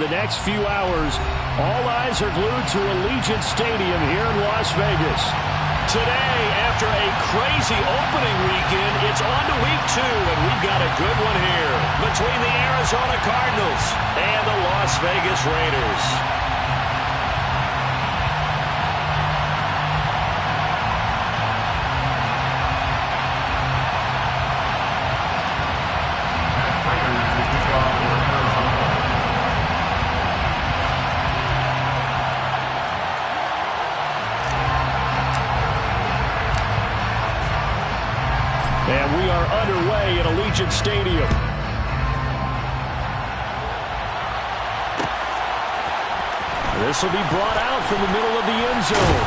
The next few hours, all eyes are glued to Allegiant Stadium here in Las Vegas. Today, after a crazy opening weekend, it's on to week 2, and we've got a good one here between the Arizona Cardinals and the Las Vegas Raiders. And we are underway at Allegiant Stadium. This will be brought out from the middle of the end zone.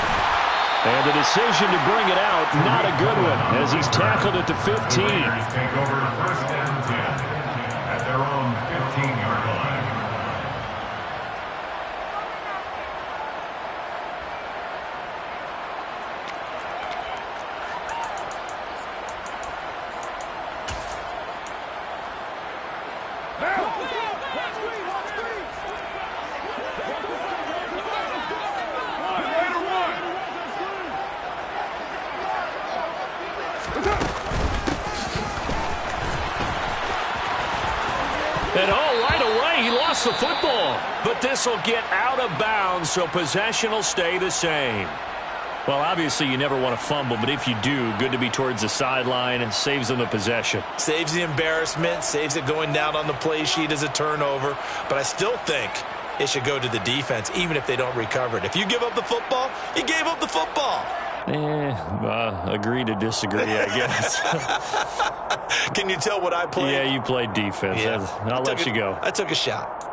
And the decision to bring it out, not a good one, as he's tackled at the 15. Take over first and 10 at their own 15-yard line. And right away, he lost the football. But this will get out of bounds, so possession will stay the same. Well, obviously, you never want to fumble, but if you do, good to be towards the sideline and saves them the possession. Saves the embarrassment, saves it going down on the play sheet as a turnover. But I still think it should go to the defense, even if they don't recover it. If you give up the football, you gave up the football. Agree to disagree, I guess. Can you tell what I played? Yeah, you played defense. Yeah. I'll let you go. I took a shot.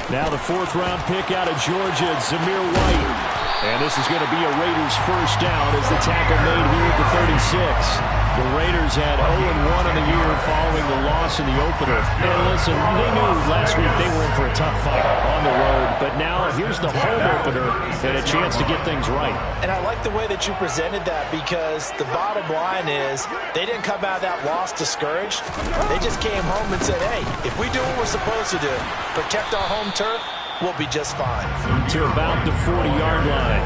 Now the 4th-round pick out of Georgia, Zamir White. And this is going to be a Raiders first down as the tackle made here at the 36. The Raiders had 0-1 in the year following the loss in the opener. And listen, they knew last week they were in for a tough fight on the road. But now here's the home opener and a chance to get things right. And I like the way that you presented that, because the bottom line is they didn't come out of that loss discouraged. They just came home and said, hey, if we do what we're supposed to do, protect our home turf, we'll be just fine. To about the 40-yard line.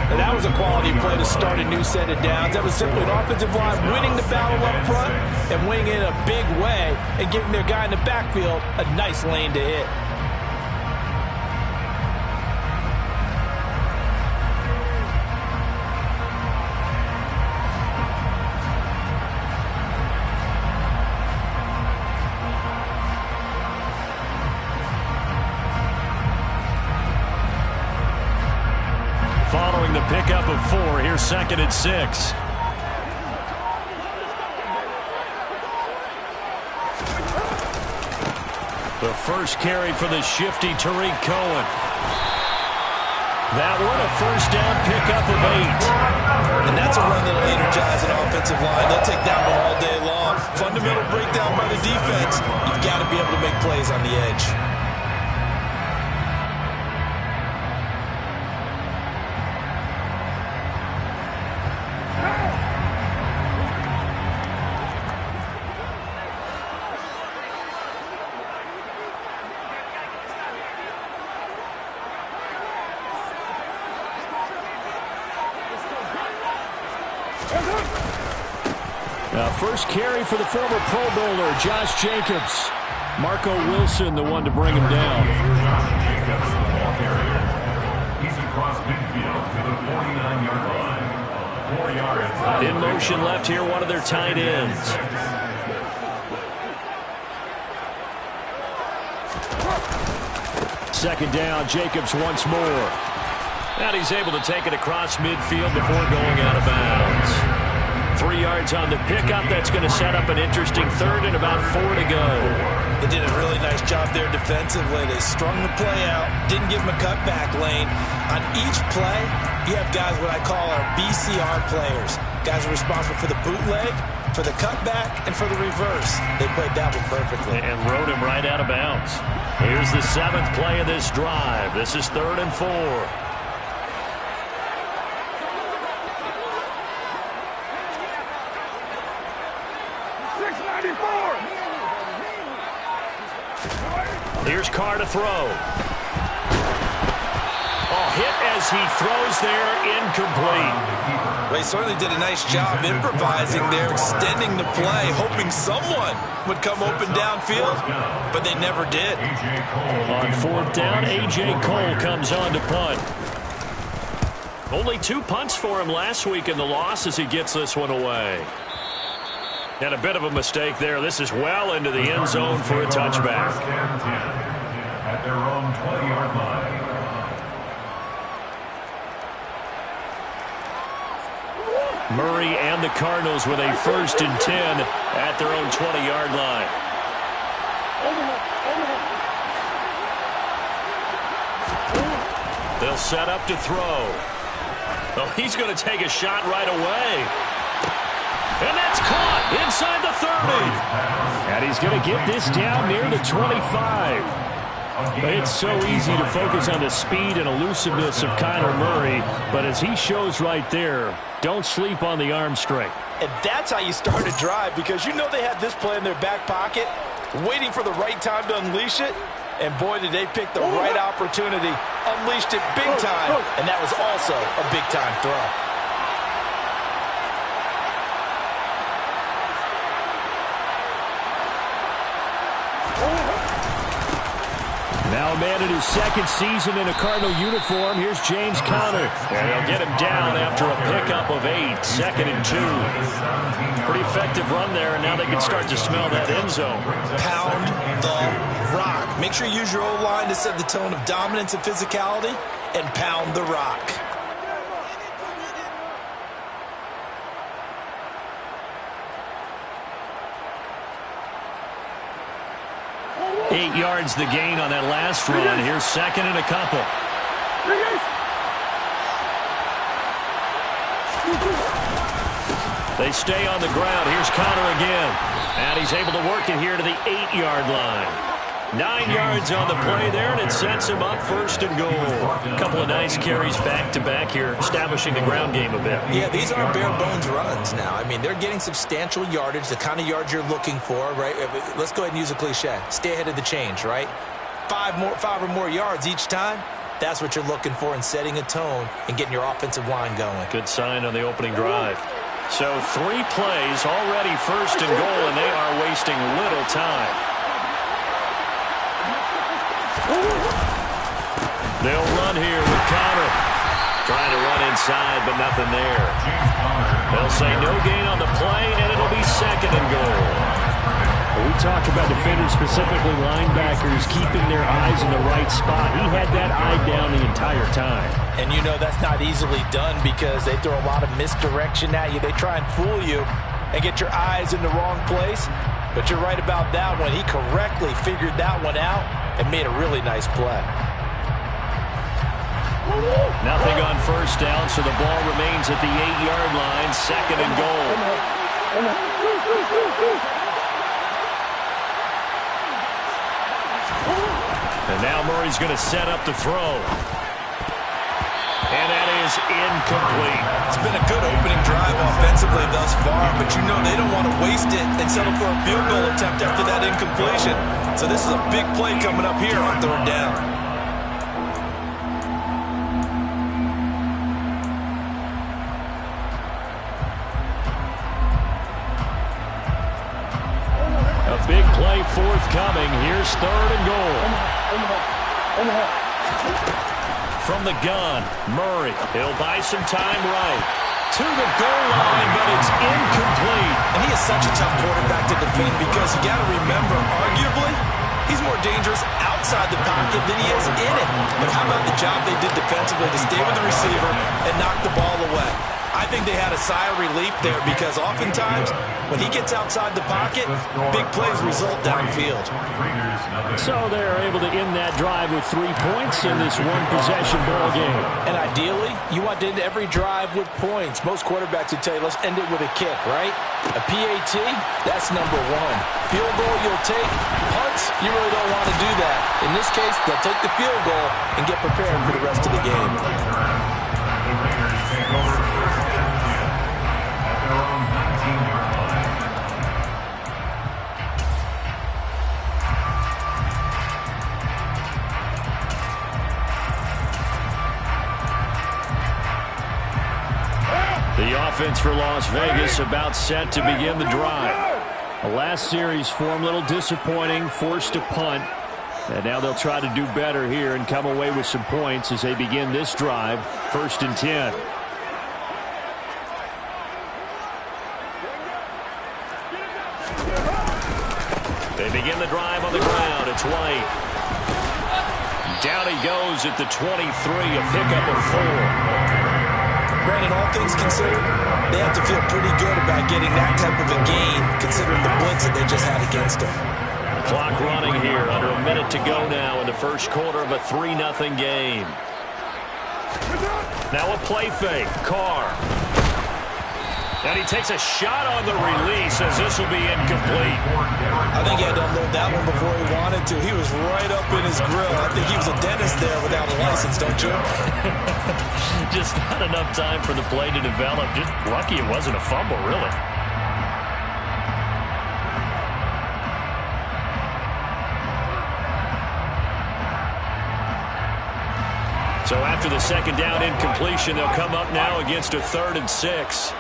And that was a quality play to start a new set of downs. That was simply an offensive line winning the battle up front and winning it in a big way and giving their guy in the backfield a nice lane to hit. Following the pickup of 4, here's 2nd and 6. The first carry for the shifty Tariq Cohen. That one, a first down pickup of 8. And that's a run that'll energize an offensive line. They'll take that one all day long. Fundamental breakdown by the defense. You've got to be able to make plays on the edge. First carry for the former Pro Bowler, Josh Jacobs. Marco Wilson, the one to bring him down. Josh Jacobs, the ball carrier. Easy cross midfield to the 49-yard line. 4 yards. In motion left here, one of their tight ends. Second down, Jacobs once more. And he's able to take it across midfield before going out of bounds. 3 yards on the pickup. That's going to set up an interesting 3rd and about 4 to go. They did a really nice job there defensively. They strung the play out, didn't give him a cutback lane. On each play, you have guys what I call our BCR players. Guys are responsible for the bootleg, for the cutback and for the reverse. They played that one perfectly. And rode him right out of bounds. Here's the 7th play of this drive. This is 3rd and 4. Here's Carr to throw. Oh, hit as he throws there, incomplete. They certainly did a nice job improvising there, extending the play, hoping someone would come open downfield, but they never did. On 4th down, A.J. Cole comes on to punt. Only 2 punts for him last week in the loss as he gets this one away. And a bit of a mistake there. This is well into the end zone for a touchback. At their own 20-yard line. Murray and the Cardinals with a 1st and 10 at their own 20-yard line. They'll set up to throw. Oh, he's going to take a shot right away. And that's caught inside the 30. And he's going to get this down near the 25. It's so easy to focus on the speed and elusiveness of Kyler Murray, but as he shows right there, don't sleep on the arm strength. And that's how you start a drive, because you know they had this play in their back pocket, waiting for the right time to unleash it. And boy, did they pick the right opportunity, unleashed it big time, and that was also a big-time throw. Now a man in his 2nd season in a Cardinal uniform. Here's James Conner. And they'll get him down after a pickup of 8. 2nd and 2. Pretty effective run there, and now they can start to smell that end zone. Pound the rock. Make sure you use your O-line to set the tone of dominance and physicality, and pound the rock. Eight yards the gain on that last run. Here's 2nd and a couple. They stay on the ground. Here's Conner again. And he's able to work it here to the 8-yard line. 9 yards on the play there, and it sets him up 1st and goal. A couple of nice carries back-to-back here, establishing the ground game a bit. Yeah, these aren't bare-bones runs now. I mean, they're getting substantial yardage, the kind of yards you're looking for, right? Let's go ahead and use a cliche. Stay ahead of the change, right? 5 or more yards each time. That's what you're looking for in setting a tone and getting your offensive line going. Good sign on the opening drive. So 3 plays, already 1st and goal, and they are wasting little time. They'll run here with Conner. Trying to run inside, but nothing there. They'll say no gain on the play, and it'll be 2nd and goal. We talk about defenders, specifically linebackers, keeping their eyes in the right spot. He had that eye down the entire time. And you know that's not easily done because they throw a lot of misdirection at you. They try and fool you and get your eyes in the wrong place. But you're right about that one. He correctly figured that one out and made a really nice play. Nothing on 1st down, so the ball remains at the 8-yard line, 2nd and goal. And now Murray's going to set up to throw. And that is incomplete. It's been a good opening drive offensively thus far, but you know they don't want to waste it and settle for a field goal attempt after that incompletion. So this is a big play coming up here on 3rd down. A big play forthcoming. Here's 3rd and goal. From the gun, Murray. He'll buy some time right. To the goal line, but it's incomplete. And he is such a tough quarterback to defend because you got to remember, arguably, he's more dangerous outside the pocket than he is in it. But how about the job they did defensively to stay with the receiver and knock the ball away? I think they had a sigh of relief there because oftentimes when he gets outside the pocket, big plays result downfield. So they're able to end that drive with 3 points in this one-possession ball game. And ideally, you want to end every drive with points. Most quarterbacks would tell you, let's end it with a kick, right? A PAT, that's number one. Field goal you'll take. Punts, you really don't want to do that. In this case, they'll take the field goal and get prepared for the rest of the game. The Raiders take over first and 10 at their own 19-yard line. The offense for Las Vegas about set to begin the drive. The last series for them, a little disappointing, forced a punt. And now they'll try to do better here and come away with some points as they begin this drive, 1st and 10. They begin the drive on the ground. It's White. Down he goes at the 23, a pickup of 4. Brandon, all things considered, they have to feel pretty good about getting that type of a gain considering the blitz that they just had against them. Clock running here. Under a minute to go now in the first quarter of a 3-0 game. Now a play fake. Carr. And he takes a shot on the release as this will be incomplete. I think he had to unload that one before he wanted to. He was right up in his grill. I think he was a dentist there without a license, don't you? Just not enough time for the play to develop. Just lucky it wasn't a fumble, really. So after the second down incompletion, they'll come up now against a 3rd and 6.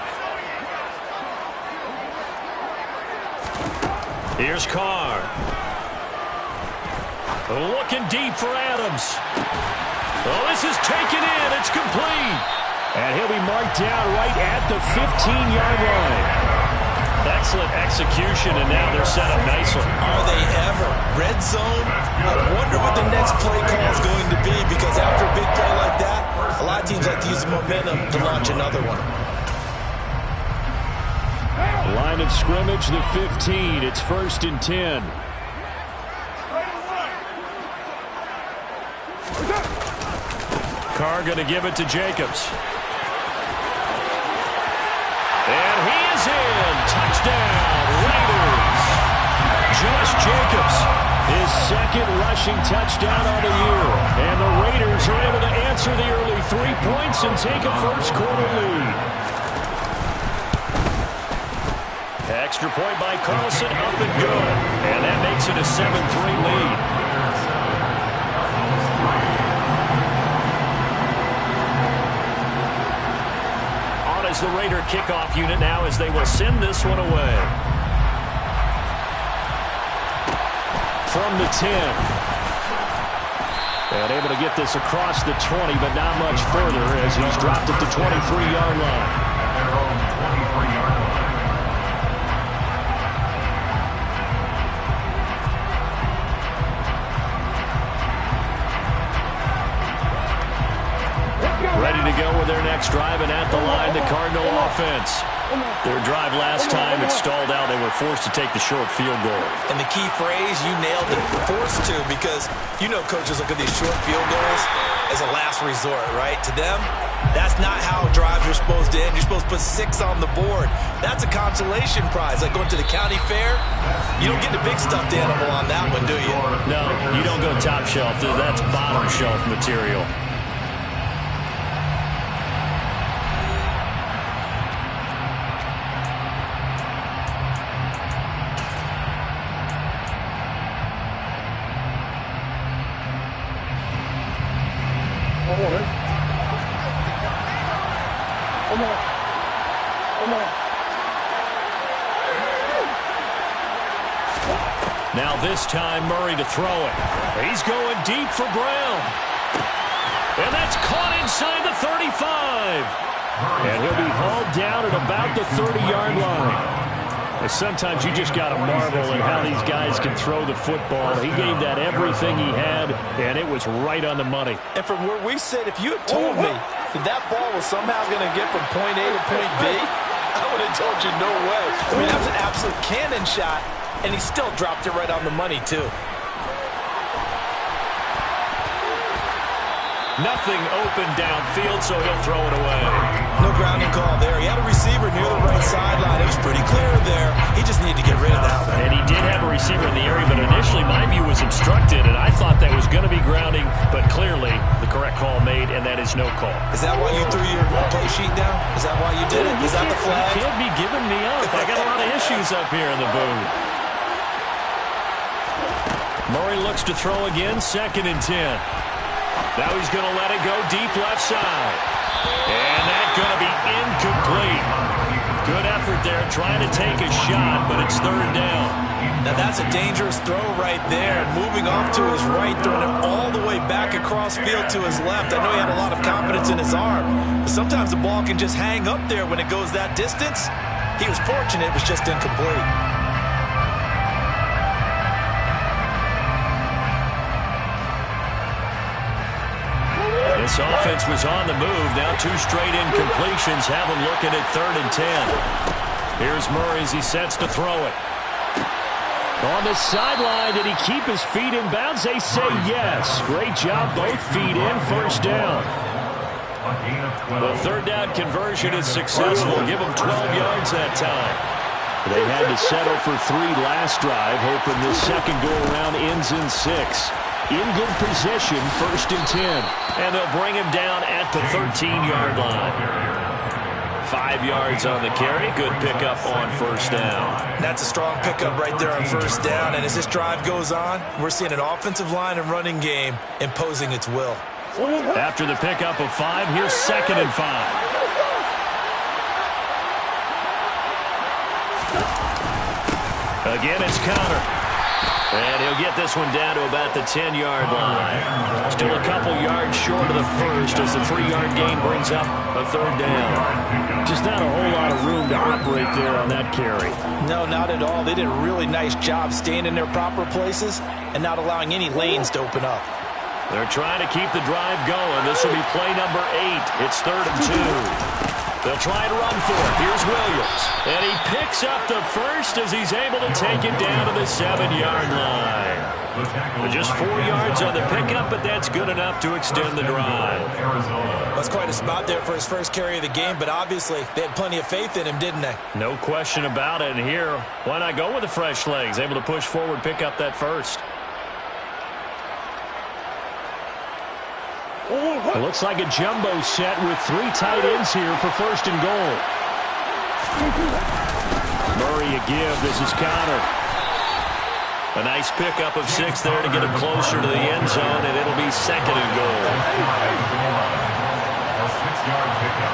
Here's Carr. Looking deep for Adams. Oh, this is taken in. It's complete. And he'll be marked down right at the 15-yard line. Excellent execution, and now they're set up nicely. Are they ever? Red zone? I wonder what the next play call is going to be because after a big play like that, a lot of teams like to use the momentum to launch another one. Line of scrimmage, the 15. It's 1st and 10. Carr going to give it to Jacobs. And he is in. Touchdown, Raiders. Josh Jacobs, his 2nd rushing touchdown on the year. And the Raiders are able to answer the early 3 points and take a first quarter lead. Extra point by Carlson, up and good. And that makes it a 7-3 lead. As the Raider kickoff unit now as they will send this one away. From the 10. And able to get this across the 20, but not much further as he's dropped at the 23-yard line. Their own 23-yard line. Ready to go with their next drive, and at the line, the Cardinal offense. Their drive last time, it stalled out. They were forced to take the short field goal. And the key phrase, you nailed it, forced to, because you know coaches look at these short field goals as a last resort, right? To them, that's not how drives are supposed to end. You're supposed to put 6 on the board. That's a consolation prize. Like going to the county fair, you don't get the big stuffed animal on that one, do you? No, you don't go top shelf. That's bottom shelf material. Now this time Murray to throw it. He's going deep for Brown. And that's caught inside the 35. And he'll be hauled down at about the 30-yard line. Sometimes you just got to marvel at how these guys can throw the football. He gave that everything he had, and it was right on the money. And from where we sit, if you had told me that that ball was somehow going to get from point A to point B, I would have told you no way. I mean, that was an absolute cannon shot, and he still dropped it right on the money, too. Nothing open downfield, so he'll throw it away. No grounding call there. He had a receiver near the right sideline. It was pretty clear there. He just needed to get rid of that one. And he did have a receiver in the area, but initially my view was obstructed, and I thought that was going to be grounding, but clearly the correct call made, and that is no call. Is that why you threw your play sheet down? Is that why you did it? Is that the flag? You can't be giving me up. I got a lot of issues up here in the booth. Murray looks to throw again, 2nd and 10. Now he's going to let it go deep left side. And that's going to be incomplete. Good effort there trying to take a shot, but it's 3rd down. Now that's a dangerous throw right there. Moving off to his right, throwing it all the way back across field to his left. I know he had a lot of confidence in his arm, but sometimes the ball can just hang up there when it goes that distance. He was fortunate it was just incomplete. This offense was on the move. Now 2 straight incompletions have him looking at 3rd and 10. Here's Murray as he sets to throw it. On the sideline, did he keep his feet in bounds? They say yes. Great job, both feet in, 1st down. The 3rd down conversion is successful. Give him 12 yards that time. They had to settle for 3 last drive, hoping this second go-around ends in 6. In good position, 1st and 10. And they'll bring him down at the 13-yard line. 5 yards on the carry. Good pickup on 1st down. That's a strong pickup right there on 1st down. And as this drive goes on, we're seeing an offensive line and running game imposing its will. After the pickup of 5, here's 2nd and 5. Again, it's Conner. And he'll get this one down to about the 10-yard line. Still a couple yards short of the first as the 3-yard gain brings up a 3rd down. Just not a whole lot of room to operate there on that carry. No, not at all. They did a really nice job staying in their proper places and not allowing any lanes to open up. They're trying to keep the drive going. This will be play number 8. It's 3rd and 2. They'll try to run for it. Here's Williams. And he picks up the first as he's able to take it down to the 7-yard line. Just 4 yards on the pickup, but that's good enough to extend the drive. That's quite a spot there for his first carry of the game, but obviously they had plenty of faith in him, didn't they? No question about it. And here, why not go with the fresh legs? Able to push forward, pick up that first. It looks like a jumbo set with 3 tight ends here for 1st and goal. Murray a give. This is Conner. A nice pickup of 6 there to get him closer to the end zone, and it'll be 2nd and goal. A 6-yard pickup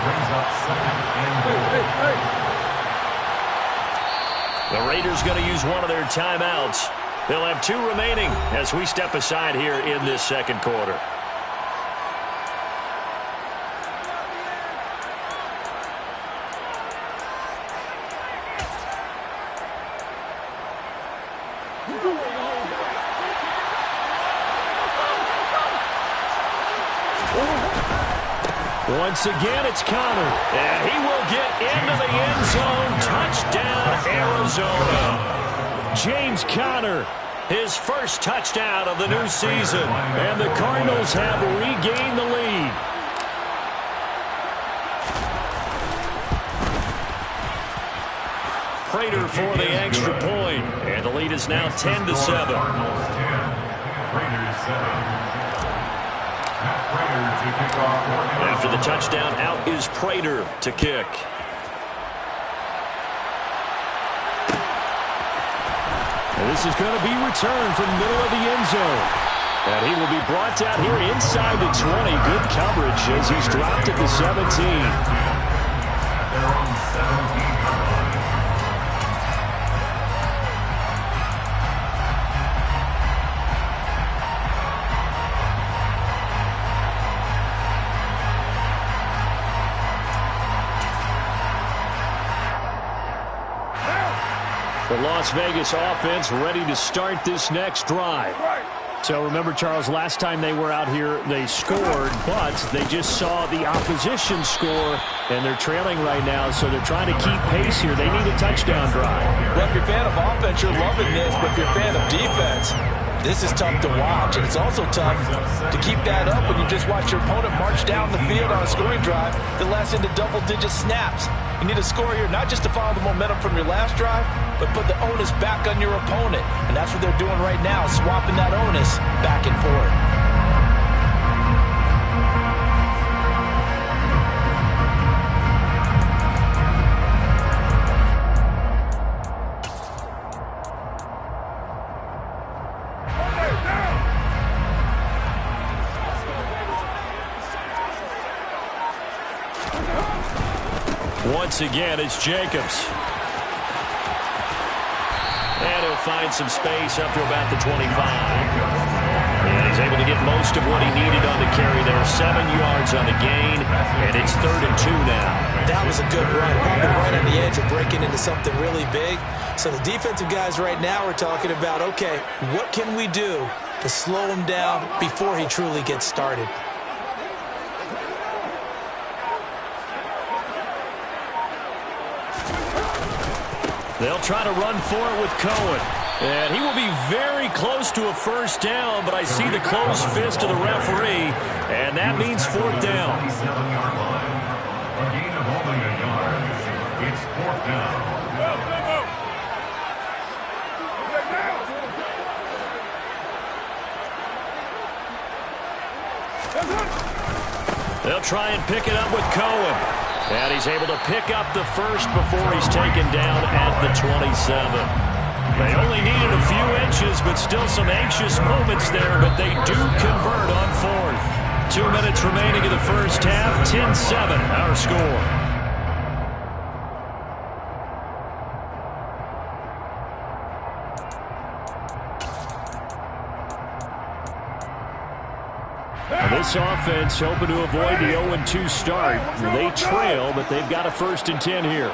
brings up 2nd and goal. The Raiders going to use one of their timeouts. They'll have 2 remaining as we step aside here in this 2nd quarter. Once again, it's Conner. And he will get into the end zone. Touchdown, Arizona. James Conner. His first touchdown of the new season. And the Cardinals have regained the lead. Prater for the extra point. And the lead is now 10-7. Raiders 7. To kick off. After the touchdown, out is Prater to kick. And this is going to be returned from the middle of the end zone. And he will be brought down here inside the 20. Good coverage as he's dropped at the 17. Their own 17-yard line. Las Vegas offense ready to start this next drive. So remember, Charles, last time they were out here, they scored, but they just saw the opposition score, and they're trailing right now, so they're trying to keep pace here. They need a touchdown drive. Well, if you're a fan of offense, you're loving this, but if you're a fan of defense, this is tough to watch, and it's also tough to keep that up when you just watch your opponent march down the field on a scoring drive that lasts into double-digit snaps. You need a score here, not just to follow the momentum from your last drive, but put the onus back on your opponent. And that's what they're doing right now, swapping that onus back and forth. Once again, it's Jacobs. And he'll find some space up to about the 25. And he's able to get most of what he needed on the carry there. 7 yards on the gain, and it's 3rd and 2 now. That was a good run. Probably right on the edge of breaking into something really big. So the defensive guys right now are talking about, okay, what can we do to slow him down before he truly gets started? They'll try to run for it with Cohen. And he will be very close to a first down, but I see the closed fist of the referee, and that means 4th down. 27-yard line. A gain of only a yard. It's 4th down. They'll try and pick it up with Cohen. And he's able to pick up the first before he's taken down at the 27. They only needed a few inches, but still some anxious moments there, but they do convert on 4th. 2 minutes remaining in the first half, 10-7 our score. This offense hoping to avoid the 0-2 start. They trail, but they've got a 1st and 10 here.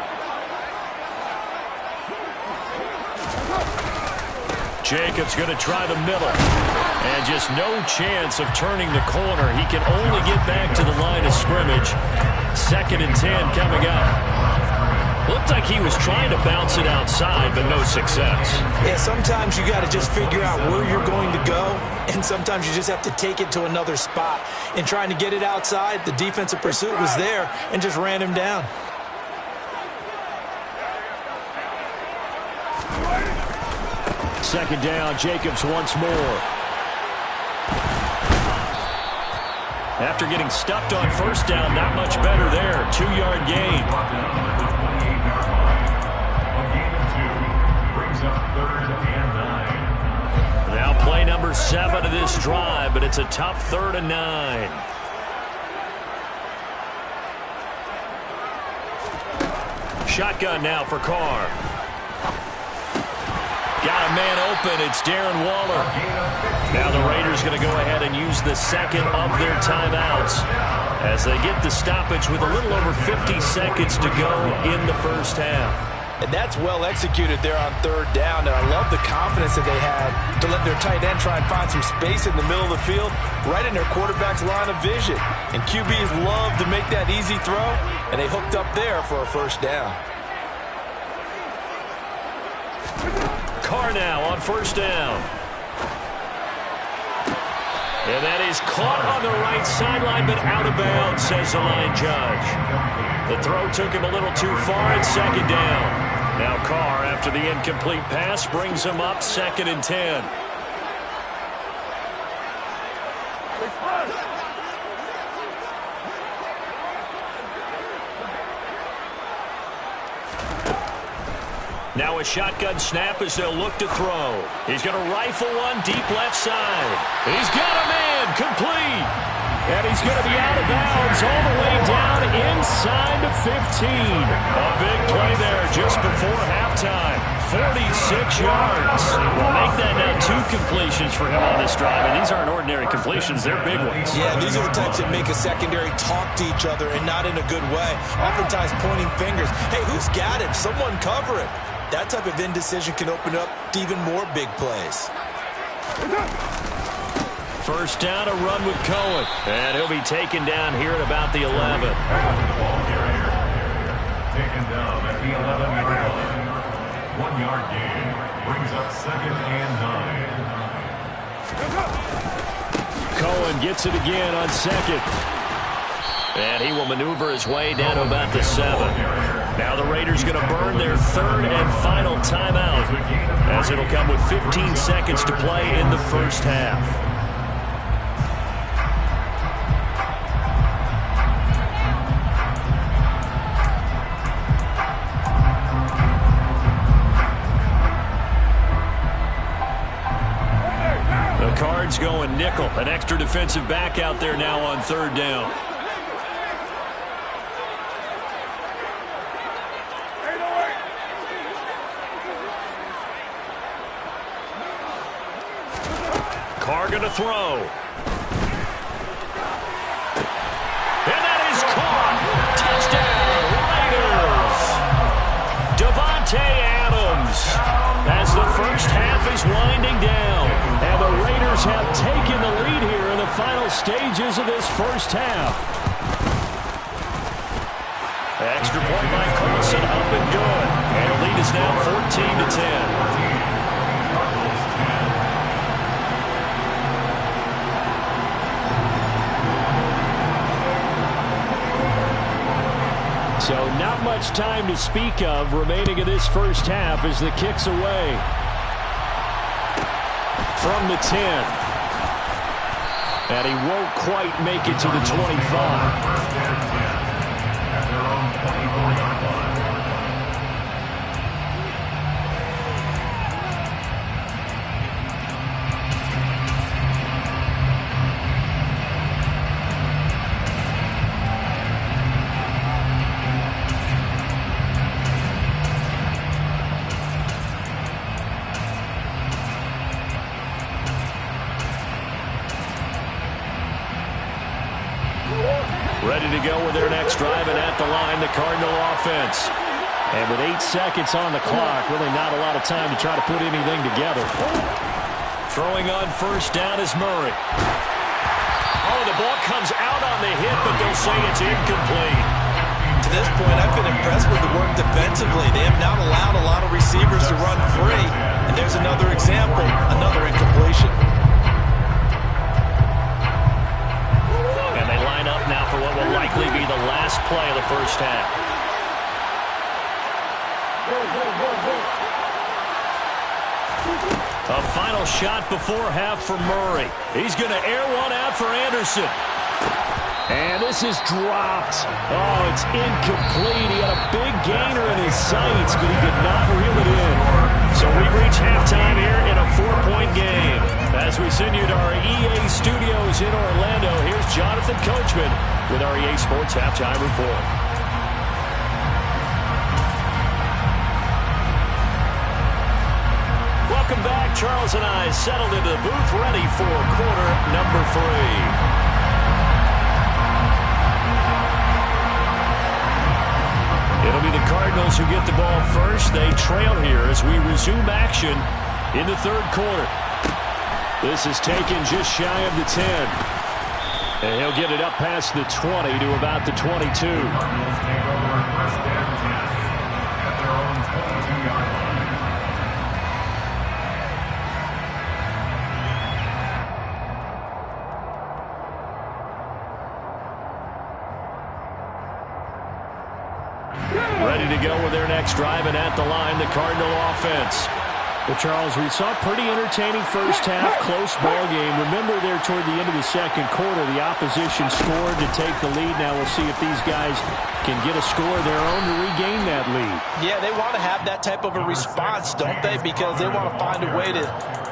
Jacobs going to try the middle. And just no chance of turning the corner. He can only get back to the line of scrimmage. 2nd and 10 coming up. Looked like he was trying to bounce it outside, but no success. Yeah, sometimes you got to just figure out where you're going to go, and sometimes you just have to take it to another spot. In trying to get it outside, the defensive pursuit was there and just ran him down. Second down, Jacobs once more. After getting stuffed on first down, not much better there. 2-yard gain. Now play number 7 of this drive, but it's a tough 3rd and 9. Shotgun now for Carr. Got a man open. It's Darren Waller. Now the Raiders going to go ahead and use the second of their timeouts as they get the stoppage with a little over 50 seconds to go in the first half. And that's well executed there on 3rd down. And I love the confidence that they had to let their tight end try and find some space in the middle of the field, right in their quarterback's line of vision. And QBs love to make that easy throw, and they hooked up there for a 1st down. Carr now on 1st down. And that is caught on the right sideline, but out of bounds, says the line judge. The throw took him a little too far at 2nd down. Now Carr, after the incomplete pass, brings him up 2nd and 10. Now a shotgun snap as they'll look to throw. He's going to rifle one deep left side. He's got a man complete. And he's going to be out of bounds all the way down inside the 15. A big play there just before halftime. 46 yards. We'll make that now 2 completions for him on this drive. And these aren't ordinary completions. They're big ones. Yeah, these are the types that make a secondary talk to each other and not in a good way. Oftentimes pointing fingers. Hey, who's got him? Someone cover it. That type of indecision can open up to even more big plays. First down, a run with Cohen. And he'll be taken down here at about the 11. Taken down at the 11-yard line. 1 yard gain brings up 2nd and 9. Cohen gets it again on 2nd. And he will maneuver his way down to about the 7. Now the Raiders going to burn their 3rd and final timeout, as it'll come with 15 seconds to play in the first half. The Cards going nickel. An extra defensive back out there now on 3rd down. Carr going to throw. And that is caught. Touchdown, Raiders. Davante Adams, as the first half is winding down. And the Raiders have taken the lead here in the final stages of this first half. Extra point by Coulson, up and good. And the lead is now 14-10. So not much time to speak of remaining in this first half as the kick's away. From the 10. And he won't quite make it to the 25. At their own 24-yard line. Ready to go with their next drive, and at the line, the Cardinal offense. And with 8 seconds on the clock, really not a lot of time to try to put anything together. Throwing on first down is Murray. Oh, the ball comes out on the hit, but they'll say it's incomplete. To this point, I've been impressed with the work defensively. They have not allowed a lot of receivers to run free. And there's another example, another incompletion. And they line up now for what will likely be the last play of the first half. A final shot before half for Murray. He's going to air one out for Anderson. And this is dropped. Oh, it's incomplete. He had a big gainer in his sights, but he did not reel it in. So we've reached halftime here in a 4-point game. As we send you to our EA studios in Orlando, here's Jonathan Coachman with our EA Sports Halftime Report. Welcome back. Charles and I settled into the booth, ready for quarter number 3. It'll be the Cardinals who get the ball first. They trail here as we resume action in the third quarter. This is taken just shy of the 10. And he'll get it up past the 20 to about the 22. Cardinals take over first and 10 at their own 22-yard line. Ready to go with their next drive, and at the line, the Cardinal offense. Well, Charles, we saw a pretty entertaining first half, close ball game. Remember there toward the end of the second quarter, the opposition scored to take the lead. Now we'll see if these guys can get a score of their own to regain that lead. Yeah, they want to have that type of a response, don't they? Because they want to find a way to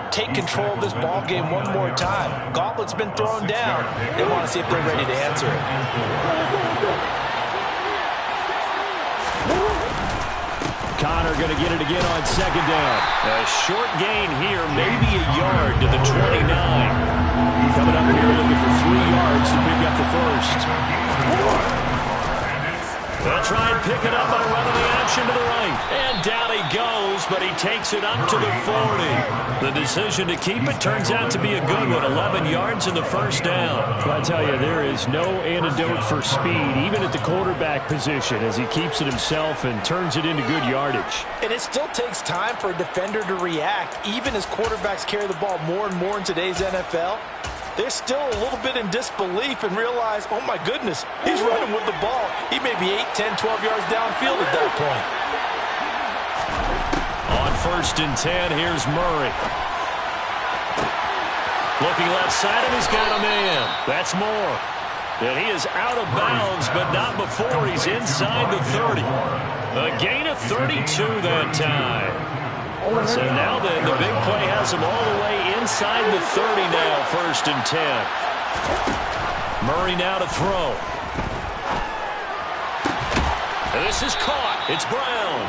take control of this ball game one more time. Gauntlet's been thrown down. They want to see if they're ready to answer it. Connor going to get it again on second down. A short gain here, maybe a yard to the 29. Coming up here looking for 3 yards to pick up the first. They'll try and pick it up by running the action to the right. And down he goes, but he takes it up to the 40. The decision to keep it turns out to be a good one. 11 yards in the first down. Well, I tell you, there is no antidote for speed, even at the quarterback position, as he keeps it himself and turns it into good yardage. And it still takes time for a defender to react, even as quarterbacks carry the ball more and more in today's NFL. They're still a little bit in disbelief and realize, oh my goodness, he's running with the ball. He may be 8, 10, 12 yards downfield at that point. On 1st and 10, here's Murray. Looking left side, and he's got a man. That's Moore. And he is out of bounds, but not before he's inside the 30. A gain of 32 that time. So now then, the big play has him all the way inside the 30 now, 1st and 10. Murray now to throw. And this is caught. It's Brown.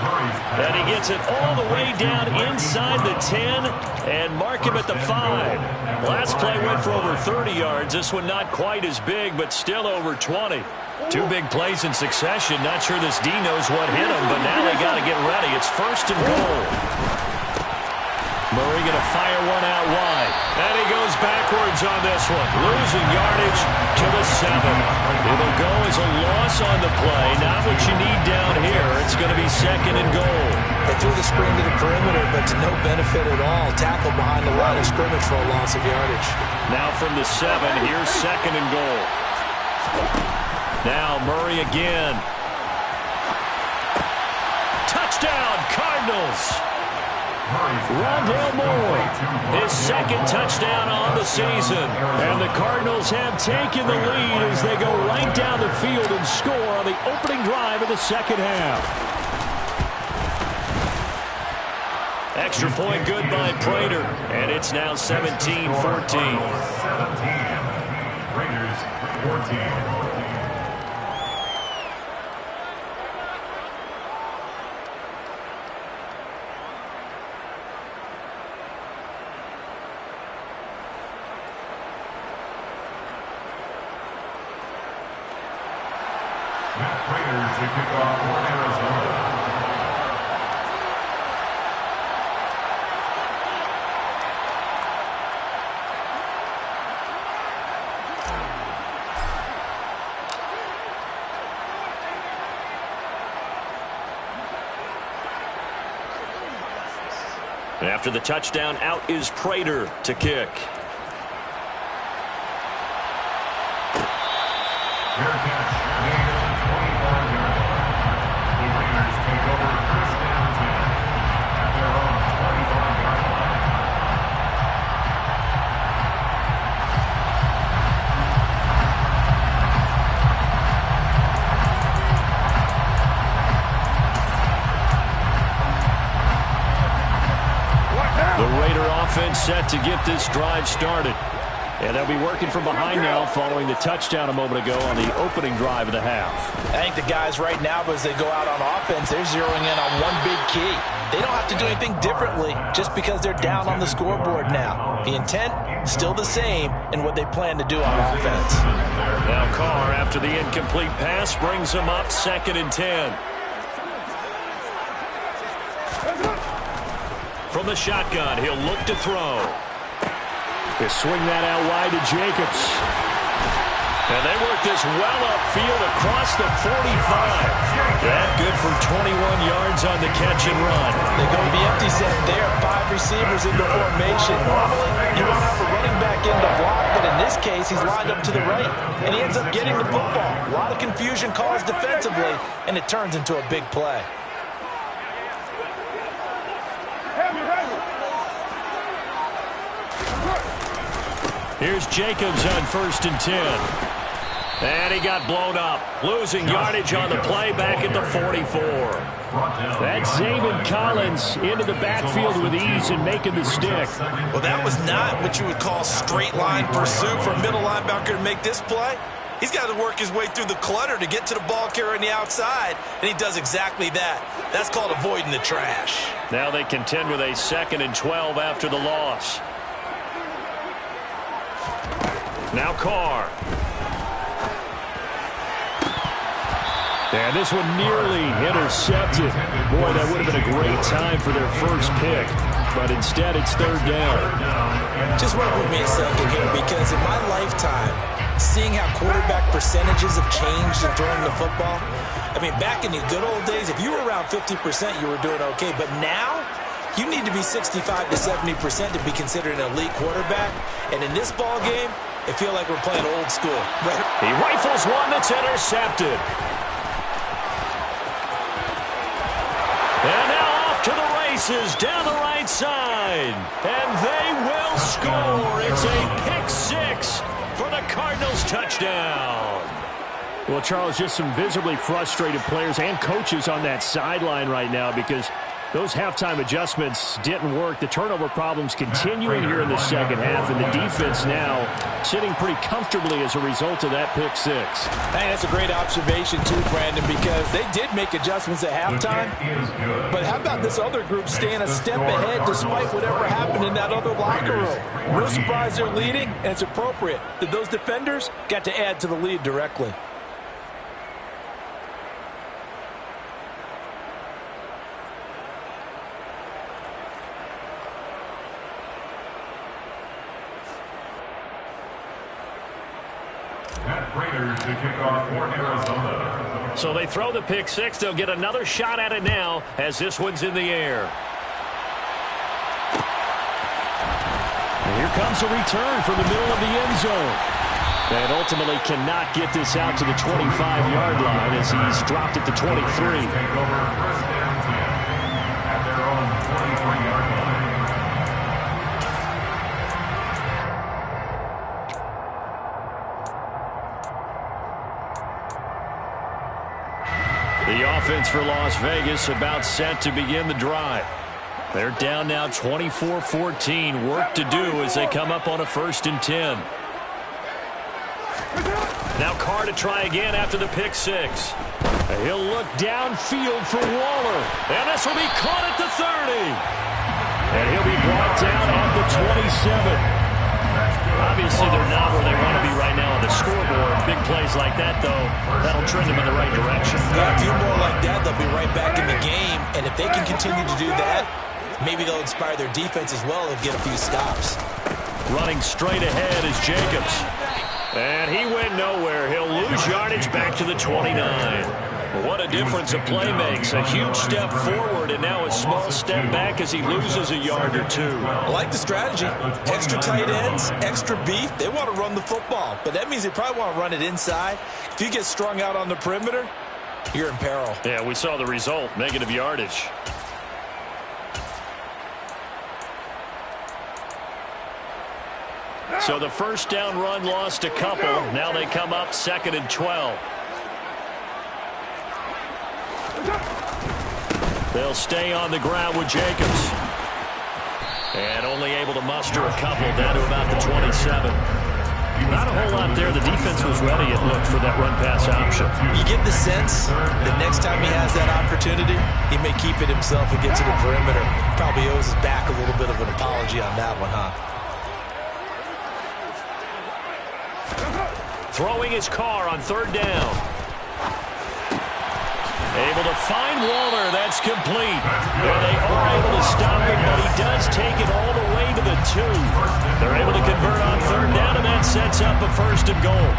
And he gets it all the way down inside the 10 and mark him at the 5. Last play went for over 30 yards. This one not quite as big, but still over 20. 2 big plays in succession. Not sure this D knows what hit him, but now they got to get ready. It's 1st and goal. Murray going to fire one out wide. And he goes backwards on this one. Losing yardage to the 7. It'll go as a loss on the play. Not what you need down here. It's going to be 2nd and goal. They threw the screen to the perimeter, but to no benefit at all. Tackle behind the line of scrimmage for a loss of yardage. Now from the 7, here's 2nd and goal. Now Murray again. Touchdown, Cardinals. Rondale Moore, his 2nd touchdown on the season. And the Cardinals have taken the lead as they go right down the field and score on the opening drive of the 2nd half. Extra point good by Prater, and it's now 17-14. 17. Raiders 14. Raiders to kick off for Arizona. And after the touchdown, out is Prater to kick. Fair catch. Take over 1st down 10 at their own 25-yard line. The Raider offense set to get this drive started. And they'll be working from behind now following the touchdown a moment ago on the opening drive of the half. I think the guys right now, as they go out on offense, they're zeroing in on one big key. They don't have to do anything differently just because they're down on the scoreboard now. The intent, still the same in what they plan to do on offense. Now Carr, after the incomplete pass, brings them up 2nd and 10. From the shotgun, he'll look to throw. They swing that out wide to Jacobs. And they work this well upfield across the 45. That good for 21 yards on the catch and run. They go to the empty set there, 5 receivers into formation. Normally, you want to have a running back in the block, but in this case, he's lined up to the right, and he ends up getting the football. A lot of confusion caused defensively, and it turns into a big play. Here's Jacobs on 1st and 10. And he got blown up. Losing yardage on the play back at the 44. That's Zaven Collins into the backfield with ease and making the stick. Well, that was not what you would call straight line pursuit for a middle linebacker to make this play. He's got to work his way through the clutter to get to the ball carrier on the outside, and he does exactly that. That's called avoiding the trash. Now they contend with a 2nd and 12 after the loss. Now Carr. And this one nearly intercepted. Boy, that would have been a great time for their first pick. But instead, it's third down. Just work with me a second here, because in my lifetime, seeing how quarterback percentages have changed in throwing the football, I mean, back in the good old days, if you were around 50%, you were doing okay. But now, you need to be 65 to 70% to be considered an elite quarterback. And in this ball game, it feels like we're playing old school. He rifles one that's intercepted. And now off to the races down the right side. And they will score. It's a pick six for the Cardinals touchdown. Well, Charles, just some visibly frustrated players and coaches on that sideline right now because those halftime adjustments didn't work. The turnover problems continuing here in the second half, and the defense now sitting pretty comfortably as a result of that pick six. Hey, that's a great observation too, Brandon, because they did make adjustments at halftime. But how about this other group staying a step ahead despite whatever happened in that other locker room? No surprise they're leading, and it's appropriate that those defenders got to add to the lead directly. Raiders to kick off for Arizona. So they throw the pick six. They'll get another shot at it now as this one's in the air. And here comes a return from the middle of the end zone. And ultimately cannot get this out to the 25-yard line as he's dropped at the 23. Take over first down 10 at their own 23-yard line. The offense for Las Vegas about set to begin the drive. They're down now 24-14. Work to do as they come up on a 1st and 10. Now Carr to try again after the pick six. He'll look downfield for Waller. And this will be caught at the 30. And he'll be brought down at the 27. Obviously, they're not where they want to be right now on the scoreboard. Big plays like that, though, that'll trend them in the right direction. Yeah, a few more like that, they'll be right back in the game. And if they can continue to do that, maybe they'll inspire their defense as well and get a few stops. Running straight ahead is Jacobs. And he went nowhere. He'll lose yardage back to the 29. What a difference a play makes. A huge step forward and now a small step back as he loses a yard or two. I like the strategy. Extra tight ends, extra beef. They want to run the football, but that means they probably want to run it inside. If you get strung out on the perimeter, you're in peril. Yeah, we saw the result. Negative yardage. So the first down run lost a couple. Now they come up 2nd and 12. They'll stay on the ground with Jacobs. And only able to muster a couple down to about the 27. Not a whole lot there. The defense was ready, it looked, for that run-pass option. You get the sense that next time he has that opportunity, he may keep it himself and get to the perimeter. Probably owes his back a little bit of an apology on that one, huh? Throwing his Carr on 3rd down. Able to find Waller. That's complete. And they are able to stop him, but he does take it all the way to the 2. They're able to convert on 3rd down, and that sets up a 1st and goal.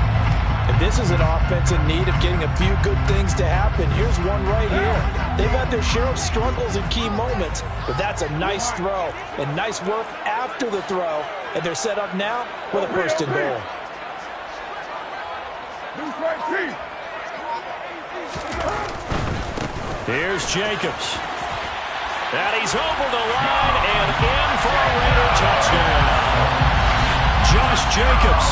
And this is an offense in need of getting a few good things to happen. Here's one right here. They've had their share of struggles in key moments, but that's a nice throw and nice work after the throw. And they're set up now with a 1st and goal. Here's Jacobs. And he's over the line and in for a Raider touchdown. Josh Jacobs,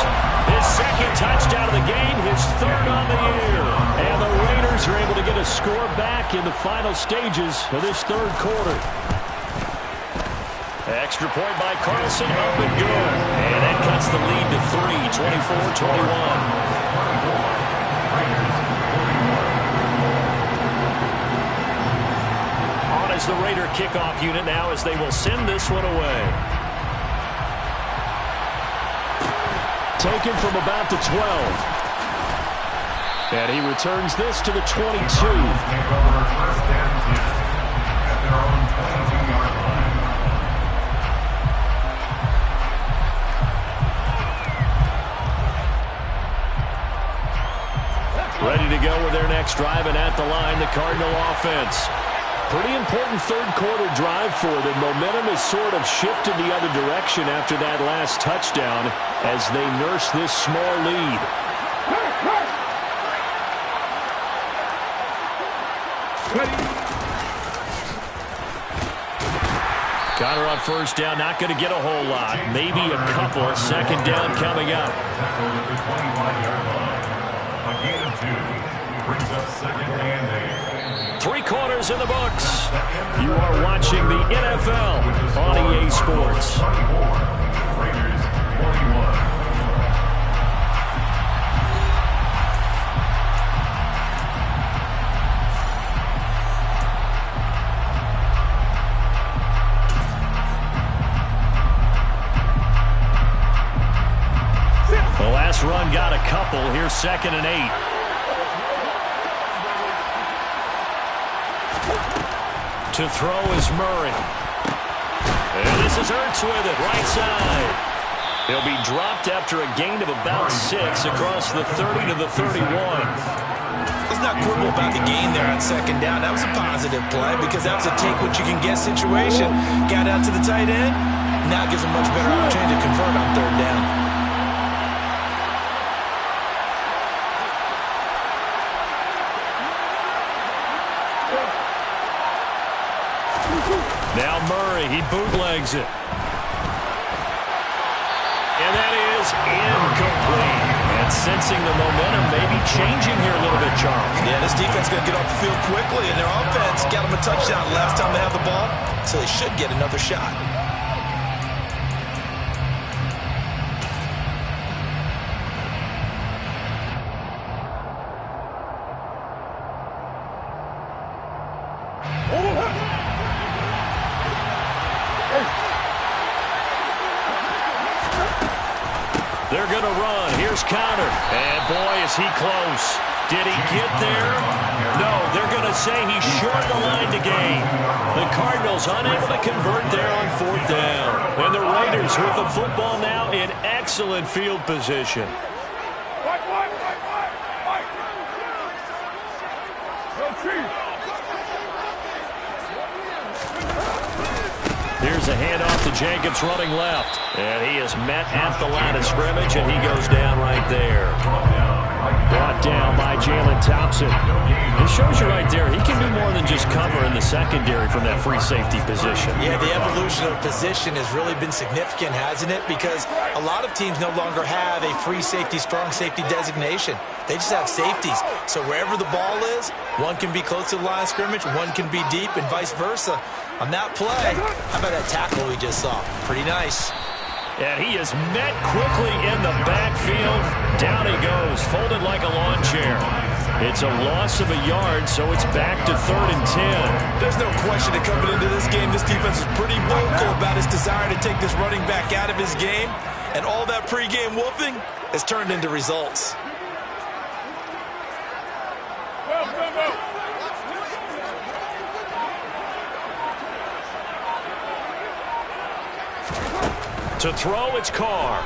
his 2nd touchdown of the game, his 3rd on the year. And the Raiders are able to get a score back in the final stages of this 3rd quarter. Extra point by Carlson, up and good. And that cuts the lead to 3, 24-21. As the Raider kickoff unit now as they will send this one away. Taken from about the 12. And he returns this to the 22. Take over first and 10 at their own 22-yard line. Ready to go with their next drive, and at the line, the Cardinal offense. Pretty important third-quarter drive for them. Momentum has sort of shifted the other direction after that last touchdown as they nurse this small lead. Connor on first down, not going to get a whole lot. Maybe a couple. Second down coming up. Tackle at the 25-yard line. A gain of 2 brings up second and 8. 3 quarters in the books. You are watching the NFL on EA Sports. 24, Raiders 41. The last run got a couple. Here's second and 8. To throw is Murray. And this is Ertz with it, right side. He'll be dropped after a gain of about 6 across the 30 to the 31. Let's not quibble about the gain there on second down. That was a positive play because that was a take-what-you-can-get situation. Got out to the tight end. Now gives a much better opportunity to convert on third down. Now Murray, he bootlegs it. And that is incomplete. And sensing the momentum may be changing here a little bit, Charles. Yeah, this defense is going to get off the field quickly, and their offense got them a touchdown last time they had the ball, so they should get another shot. They're going to run. Here's Connor. And boy, is he close. Did he get there? No, they're going to say he's short the line to gain. The Cardinals unable to convert there on fourth down. And the Raiders with the football now in excellent field position. Here's a handoff to Jacobs running left. And he is met at the line of scrimmage, and he goes down right there. Brought down by Jalen Thompson. It shows you right there, he can do more than just cover in the secondary from that free safety position. Yeah, the evolution of position has really been significant, hasn't it? Because a lot of teams no longer have a free safety, strong safety designation. They just have safeties. So wherever the ball is, one can be close to the line of scrimmage, one can be deep, and vice versa. On that play, how about that tackle we just saw? Pretty nice. And he is met quickly in the backfield. Down he goes, folded like a lawn chair. It's a loss of a yard, so it's back to 3rd and 10. There's no question that coming into this game, this defense is pretty vocal about his desire to take this running back out of his game. And all that pregame wolfing has turned into results. To throw, it's Carr.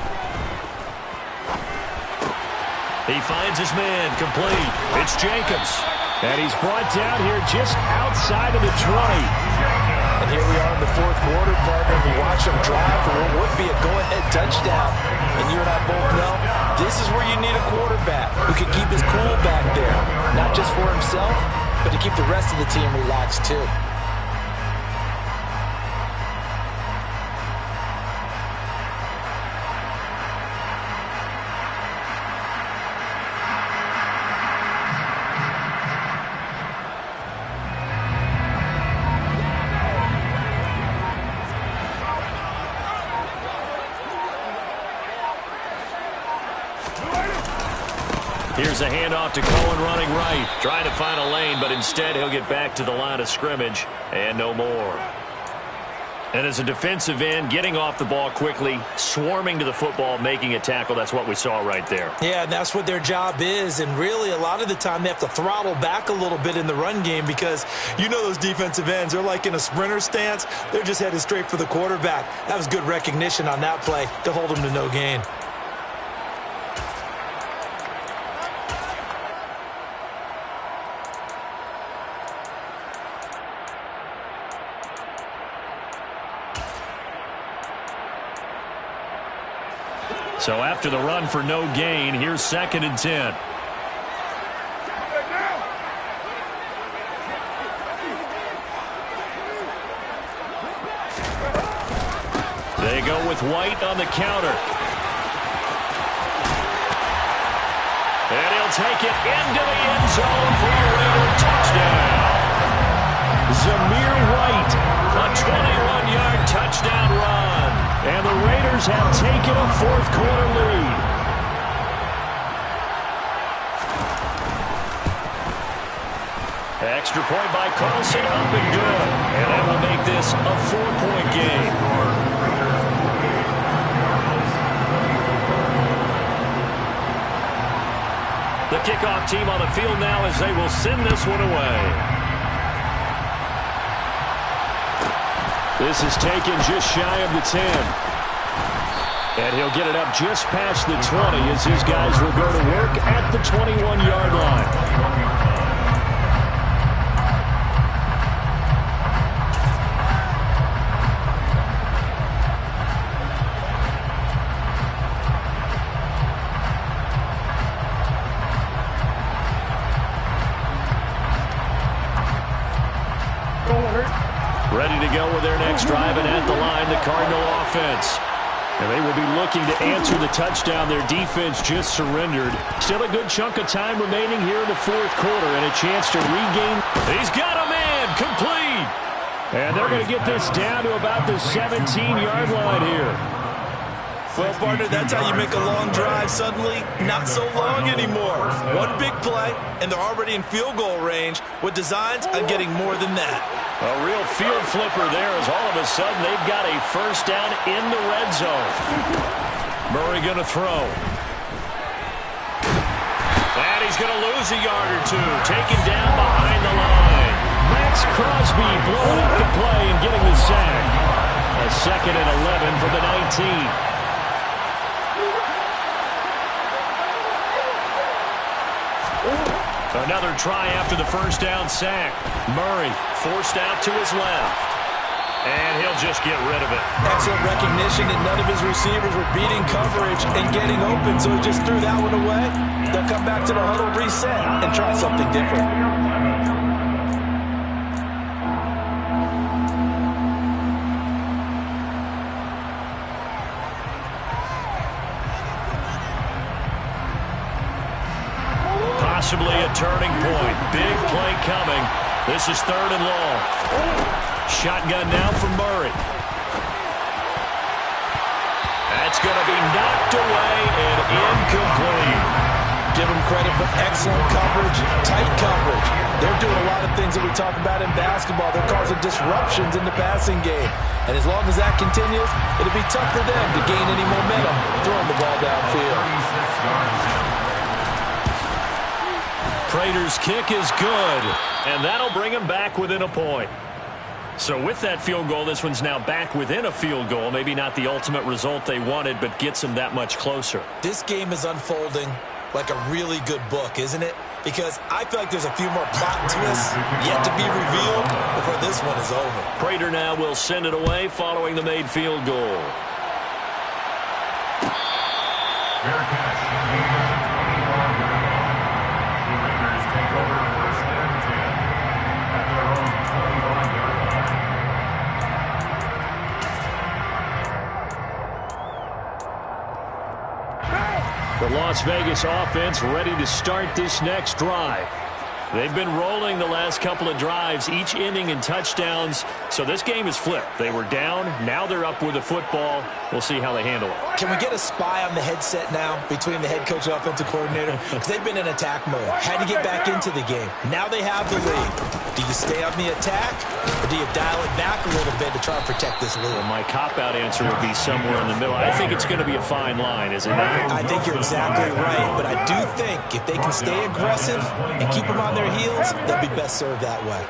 He finds his man, complete. It's Jacobs. And he's brought down here just outside of the 20. And here we are in the fourth quarter, partner. We watch him drive for what would be a go-ahead touchdown. And you and I both know this is where you need a quarterback who can keep his cool back there. Not just for himself, but to keep the rest of the team relaxed too. Here's a handoff to Cohen running right. Trying to find a lane, but instead he'll get back to the line of scrimmage and no more. And as a defensive end, getting off the ball quickly, swarming to the football, making a tackle, that's what we saw right there. Yeah, and that's what their job is. And really, a lot of the time, they have to throttle back a little bit in the run game because you know those defensive ends, they're like in a sprinter stance. They're just headed straight for the quarterback. That was good recognition on that play to hold them to no gain. So after the run for no gain, here's 2nd and 10. They go with White on the counter. And he'll take it into the end zone for a Raider touchdown. Zamir White, A 21-yard touchdown run. and the Raiders have taken a fourth-quarter lead. Extra point by Carlson, up and good. And that will make this a 4-point game. The kickoff team on the field now as they will send this one away. This is taken just shy of the 10. And he'll get it up just past the 20 as his guys will go to work at the 21-yard line. Ready to go with their next drive, and at the line, the Cardinal offense. And they will be looking to answer the touchdown their defense just surrendered. Still a good chunk of time remaining here in the fourth quarter, and a chance to regain. He's got a man, complete. And they're going to get this down to about the 17-yard line here. Well, partner, that's how you make a long drive suddenly not so long anymore. One big play, and they're already in field goal range with designs on getting more than that. A real field flipper there as all of a sudden they've got a first down in the red zone. Murray going to throw. And he's going to lose a yard or two. Taken down behind the line. Max Crosby blowing up the play and getting the sack. A 2nd and 11 from the 19. Another try after the first down sack. Murray forced out to his left. And he'll just get rid of it. Excellent recognition that none of his receivers were beating coverage and getting open, so he just threw that one away. They'll come back to the huddle, reset, and try something different. Possibly a turning point. Big play coming. This is 3rd and long. Shotgun now for Murray. That's going to be knocked away and incomplete. Give them credit for excellent coverage, tight coverage. They're doing a lot of things that we talk about in basketball. They're causing disruptions in the passing game. And as long as that continues, it'll be tough for them to gain any momentum throwing the ball downfield. Prater's kick is good, and that'll bring him back within a point. So with that field goal, this one's now back within a field goal. Maybe not the ultimate result they wanted, but gets them that much closer. This game is unfolding like a really good book, isn't it? Because I feel like there's a few more plot twists yet to be revealed before this one is over. Prater now will send it away following the made field goal. The Las Vegas offense ready to start this next drive. They've been rolling the last couple of drives, each ending in touchdowns. So this game is flipped. They were down, now they're up with the football. We'll see how they handle it. Can we get a spy on the headset now between the head coach and offensive coordinator? Because they've been in attack mode. Had to get back into the game. Now they have the lead. Do you stay on the attack, or do you dial it back a little bit to try and protect this lead? Well, my cop-out answer would be somewhere in the middle. I think it's going to be a fine line, isn't it? I think you're exactly right, but I do think if they can stay aggressive and keep them on their heels, they'll be best served that way.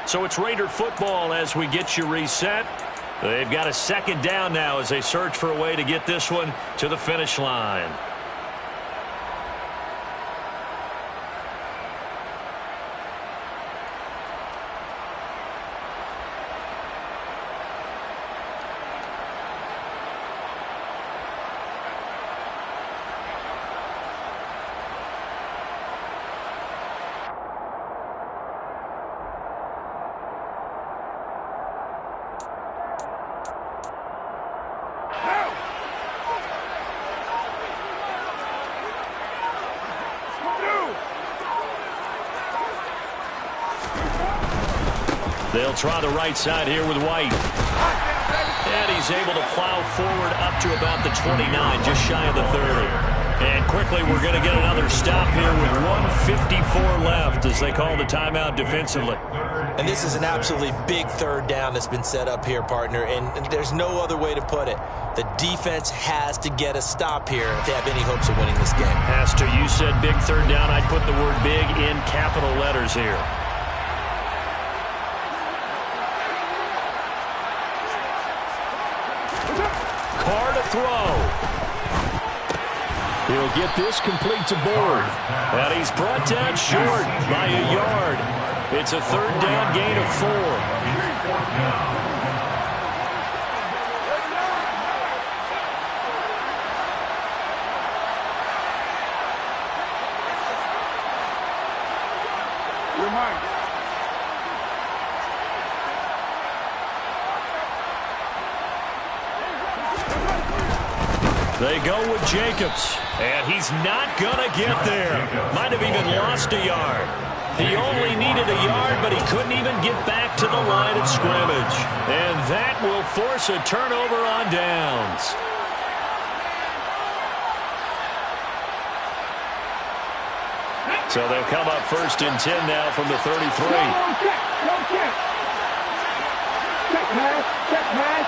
So it's Raider football as we get you reset. They've got a second down now as they search for a way to get this one to the finish line. They'll try the right side here with White. And he's able to plow forward up to about the 29, just shy of the 30. And quickly, we're going to get another stop here with 1:54 left as they call the timeout defensively. And this is an absolutely big third down that's been set up here, partner, and there's no other way to put it. The defense has to get a stop here if they have any hopes of winning this game. Pastor, you said big third down. I'd put the word big in capital letters here. Carr to throw. He'll get this complete to Board. And he's brought down short by a yard. It's a third down gain of 4. They go with Jacobs, and he's not going to get there. Might have even lost a yard. He only needed a yard, but he couldn't even get back to the line of scrimmage. And that will force a turnover on downs. So they'll come up 1st and 10 now from the 33. Check pass.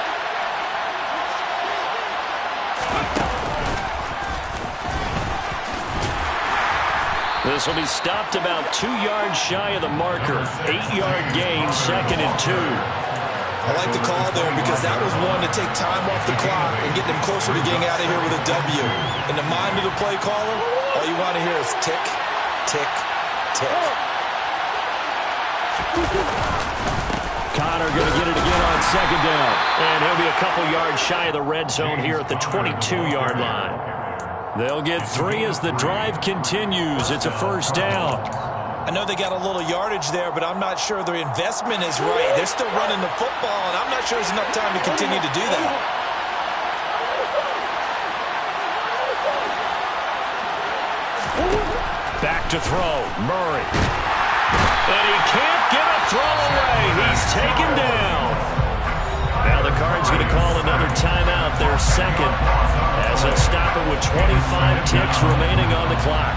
This will be stopped about 2 yards shy of the marker. 8-yard gain, 2nd and 2. I like the call there because that was one to take time off the clock and get them closer to getting out of here with a W. In the mind of the play caller, all you want to hear is tick, tick, tick. Connor going to get it again on 2nd down. And he'll be a couple yards shy of the red zone here at the 22-yard line. They'll get 3 as the drive continues. It's a 1st down. I know they got a little yardage there, but I'm not sure their investment is right. They're still running the football, and I'm not sure there's enough time to continue to do that. Back to throw. Murray. And he can't get a throw away. He's taken down. Now the Cards going to call another timeout, their 2nd, as they'll stop it with 25 ticks remaining on the clock.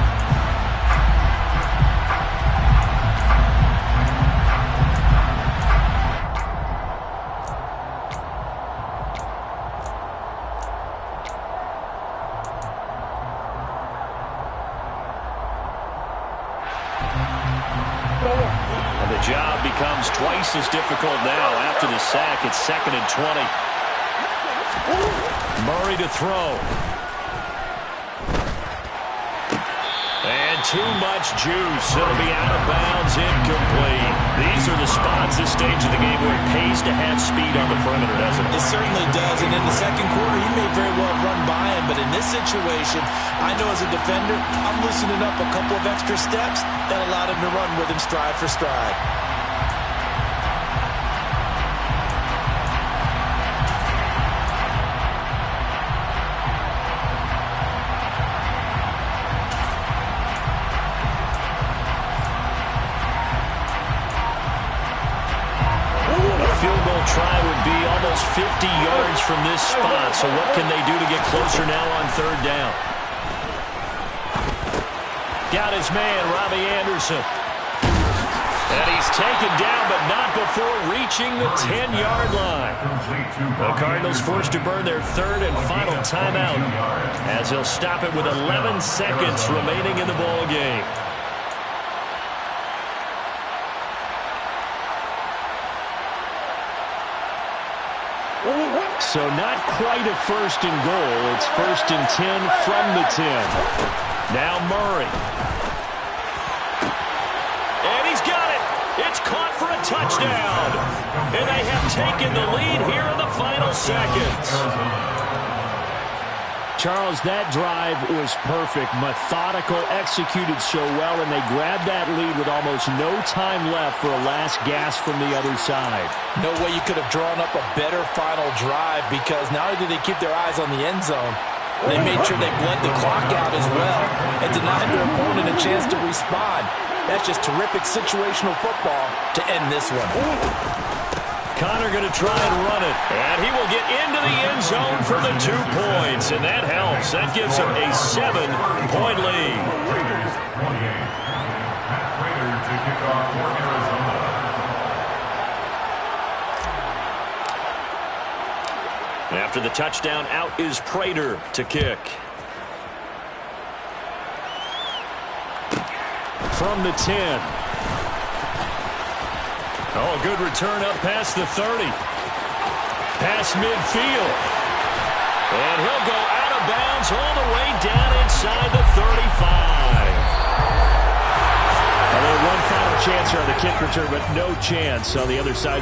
And the job becomes twice as difficult now. After the sack, it's 2nd and 20. Murray to throw. And too much juice. It'll be out of bounds, incomplete. These are the spots, this stage of the game, where it pays to have speed on the perimeter, doesn't it? It certainly does. And in the 2nd quarter, he may very well run by him. But in this situation, I know as a defender, I'm loosening up a couple of extra steps that allowed him to run with him stride for stride. try would be almost 50 yards from this spot. So what can they do to get closer now on third down? Got his man, Robbie Anderson. And he's taken down, but not before reaching the 10-yard line. The Cardinals forced to burn their third and final timeout as they'll stop it with 11 seconds remaining in the ball game. So not quite a first and goal. It's first and 10 from the 10. Now Murray. And he's got it. It's caught for a touchdown. And they have taken the lead here in the final seconds. Charles, that drive was perfect. Methodical, executed so well, and they grabbed that lead with almost no time left for a last gasp from the other side. No way you could have drawn up a better final drive, because not only did they keep their eyes on the end zone, they made sure they bled the clock out as well and denied their opponent a chance to respond. That's just terrific situational football to end this one. Connor going to try and run it. And he will get into the end zone for the 2 points. And that helps. That gives him a 7-point lead. Raiders 28. Matt Prater to kick off for Arizona. After the touchdown, out is Prater to kick. From the 10. Oh, good return up past the 30. Past midfield. And he'll go out of bounds all the way down inside the 35. One final chance here on the kick return, but no chance on the other side.